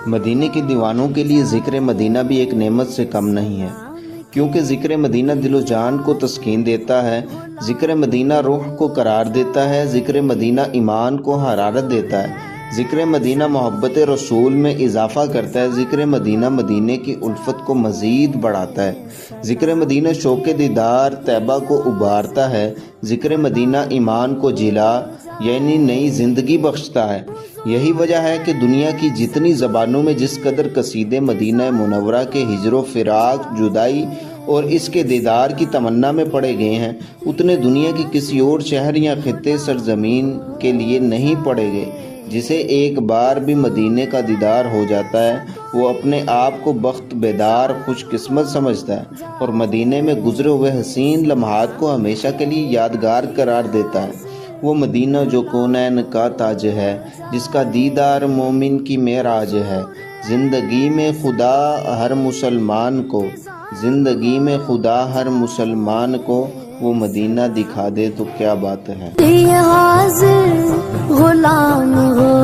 مدینے کے دیوانوں کے لیے ذکر مدینہ بھی ایک نعمت سے کم نہیں ہے، کیونکہ ذکر مدینہ دل و جان کو تسکین دیتا ہے، ذکر مدینہ روح کو قرار دیتا ہے، ذکر مدینہ ایمان کو حرارت دیتا ہے، ذکر مدینہ محبت رسول میں اضافہ کرتا ہے، ذکر مدینہ مدینے کی الفت کو مزید بڑھاتا ہے، ذکر مدینہ شوق دیدار طیبہ کو ابھارتا ہے، ذکر مدینہ ایمان کو جلا یعنی نئی زندگی بخشتا ہے۔ یہی وجہ ہے کہ دنیا کی جتنی زبانوں میں جس قدر قصیدے مدینہ منورہ کے ہجر و فراق، جدائی اور اس کے دیدار کی تمنا میں پڑے گئے ہیں، اتنے دنیا کی کسی اور شہر یا خطے سرزمین کے لیے نہیں پڑے گئے۔ جسے ایک بار بھی مدینے کا دیدار ہو جاتا ہے وہ اپنے آپ کو بخت بیدار خوش قسمت سمجھتا ہے اور مدینے میں گزرے ہوئے حسین لمحات کو ہمیشہ کے لیے یادگار قرار دیتا ہے۔ وہ مدینہ جو کونین کا تاج ہے، جس کا دیدار مومن کی معراج ہے، زندگی میں خدا ہر مسلمان کو وہ مدینہ دکھا دے تو کیا بات ہے۔ حاضر غلام ہو